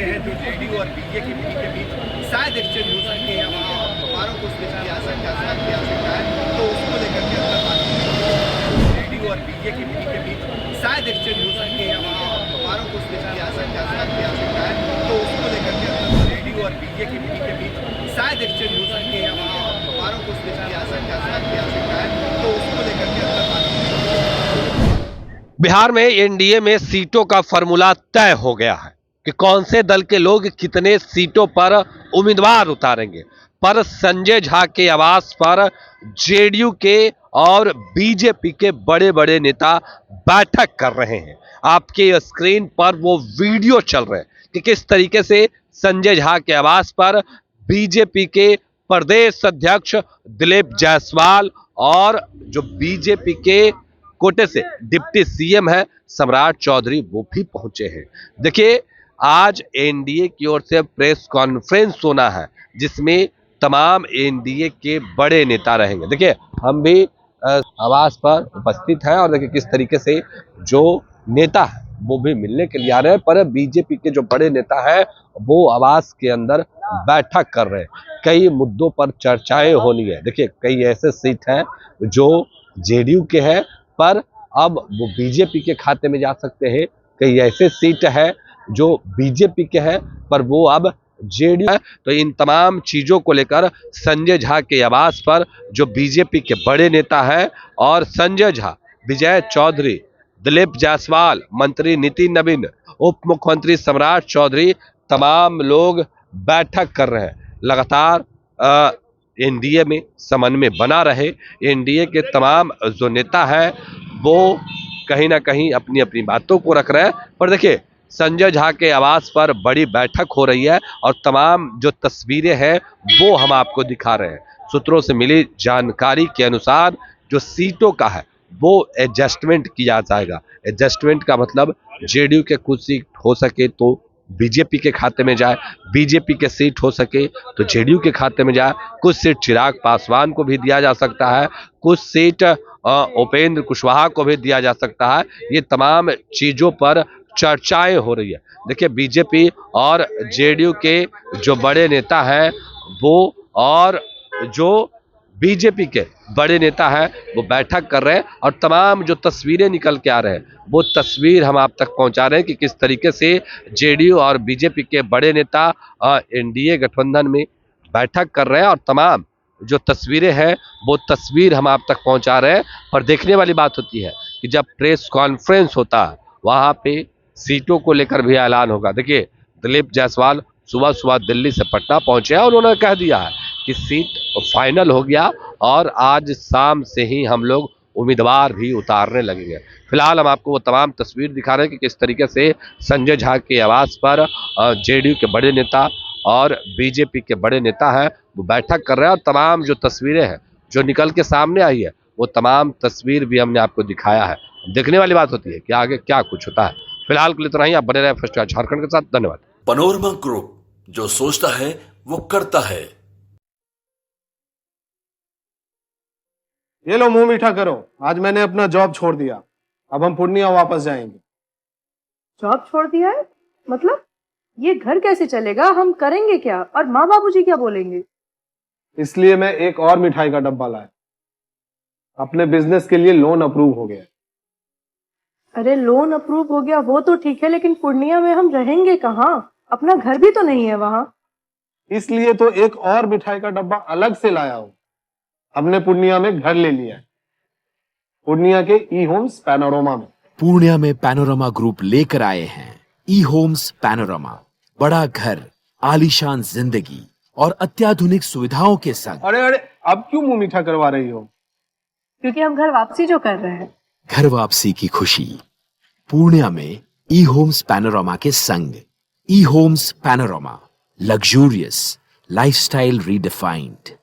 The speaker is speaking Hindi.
सकते हैं जो जेडीयू और बीजेपी के बीच शायद एक्सचेंज हो सके या वहाँ अखबारों को स्विच किया जा सकता है तो उसको लेकर के अंदर बात जेडीयू और बीजेपी के बीच शायद एक्सचेंज हो सके या वहाँ अखबारों को स्विच किया जा सकता है तो उसको लेकर के अंदर जेडीयू और बीजेपी के बीच शायद एक्सचेंज हो सके या वहाँ अखबारों को स्विच किया जा सकता है तो उसको लेकर के अंदर बात। बिहार में एनडीए में सीटों का फॉर्मूला तय हो गया है कि कौन से दल के लोग कितने सीटों पर उम्मीदवार उतारेंगे। पर संजय झा के आवास पर जेडीयू के और बीजेपी के बड़े बड़े नेता बैठक कर रहे हैं। आपके स्क्रीन पर वो वीडियो चल रहे हैं कि किस तरीके से संजय झा के आवास पर बीजेपी के प्रदेश अध्यक्ष दिलीप जायसवाल और जो बीजेपी के कोटे से डिप्टी सीएम है सम्राट चौधरी वो भी पहुंचे हैं। देखिए आज एनडीए की ओर से प्रेस कॉन्फ्रेंस होना है जिसमें तमाम एनडीए के बड़े नेता रहेंगे। देखिए हम भी आवास पर उपस्थित हैं और देखिए किस तरीके से जो नेता है वो भी मिलने के लिए आ रहे हैं। पर बीजेपी के जो बड़े नेता हैं वो आवास के अंदर बैठक कर रहे हैं। कई मुद्दों पर चर्चाएं होनी है। देखिए कई ऐसे सीट हैं जो जेडीयू के हैं पर अब वो बीजेपी के खाते में जा सकते हैं। कई ऐसे सीट है जो बीजेपी के हैं पर वो अब जेडीयू है। तो इन तमाम चीजों को लेकर संजय झा के आवास पर जो बीजेपी के बड़े नेता हैं और संजय झा, विजय चौधरी, दिलीप जायसवाल, मंत्री नितिन नवीन, उप मुख्यमंत्री सम्राट चौधरी तमाम लोग बैठक कर रहे हैं। लगातार एनडीए में समन्वय बना रहे। एनडीए के तमाम जो नेता हैं वो कहीं ना कहीं अपनी अपनी बातों को रख रहे हैं। पर देखिए संजय झा के आवास पर बड़ी बैठक हो रही है और तमाम जो तस्वीरें हैं वो हम आपको दिखा रहे हैं। सूत्रों से मिली जानकारी के अनुसार जो सीटों का है वो एडजस्टमेंट किया जाएगा। एडजस्टमेंट का मतलब जेडीयू के कुछ सीट हो सके तो बीजेपी के खाते में जाए, बीजेपी के सीट हो सके तो जेडीयू के खाते में जाए। कुछ सीट चिराग पासवान को भी दिया जा सकता है, कुछ सीट उपेंद्र कुशवाहा को भी दिया जा सकता है। ये तमाम चीजों पर चर्चाएं हो रही है। देखिए बीजेपी और जेडीयू के जो बड़े नेता हैं वो और जो बीजेपी के बड़े नेता हैं वो बैठक कर रहे हैं और तमाम जो तस्वीरें निकल के आ रहे हैं वो तस्वीर हम आप तक पहुंचा रहे हैं कि किस तरीके से जेडीयू और बीजेपी के बड़े नेता एनडीए गठबंधन में बैठक कर रहे हैं और तमाम जो तस्वीरें हैं वो तस्वीर हम आप तक पहुंचा रहे हैं। पर देखने वाली बात होती है कि जब प्रेस कॉन्फ्रेंस होता है वहां पे सीटों को लेकर भी ऐलान होगा। देखिए दिलीप जायसवाल सुबह सुबह दिल्ली से पटना पहुंचे हैं और उन्होंने कह दिया है कि सीट फाइनल हो गया और आज शाम से ही हम लोग उम्मीदवार भी उतारने लगेंगे। फिलहाल हम आपको वो तमाम तस्वीर दिखा रहे हैं कि किस तरीके से संजय झा के आवास पर जेडीयू के बड़े नेता और बीजेपी के बड़े नेता हैं वो बैठक कर रहे हैं और तमाम जो तस्वीरें हैं जो निकल के सामने आई है वो तमाम तस्वीर भी हमने आपको दिखाया है। देखने वाली बात होती है कि आगे क्या कुछ होता है। फिलहाल के लिए इतना ही। आप बने रहे फर्स्ट झारखंड के साथ। धन्यवाद। पैनोरमा ग्रुप, जो सोचता है वो करता है। ये लो मुंह मीठा करो, आज मैंने अपना जॉब छोड़ दिया। अब हम पूर्णिया वापस जाएंगे। जॉब छोड़ दिया है? मतलब ये घर कैसे चलेगा? हम करेंगे क्या? और माँ बाबूजी क्या बोलेंगे? इसलिए मैं एक और मिठाई का डब्बा लाया। अपने बिजनेस के लिए लोन अप्रूव हो गया। अरे लोन अप्रूव हो गया वो तो ठीक है, लेकिन पूर्णिया में हम रहेंगे कहाँ? अपना घर भी तो नहीं है वहाँ। इसलिए तो एक और मिठाई का डब्बा अलग से लाया हूँ। हमने पूर्णिया में घर ले लिया है, पूर्णिया के ई होम्स पैनोरमा में। पूर्णिया में पैनोरमा ग्रुप लेकर आए हैं ई होम्स पैनोरमा। बड़ा घर, आलीशान जिंदगी और अत्याधुनिक सुविधाओं के संग। अरे अरे अब क्यों मुंह मीठा करवा रही हो? क्योंकि हम घर वापसी जो कर रहे हैं। घर वापसी की खुशी पूर्णिया में ई होम्स पैनोरमा के संग। E Homes Panorama, luxurious lifestyle redefined.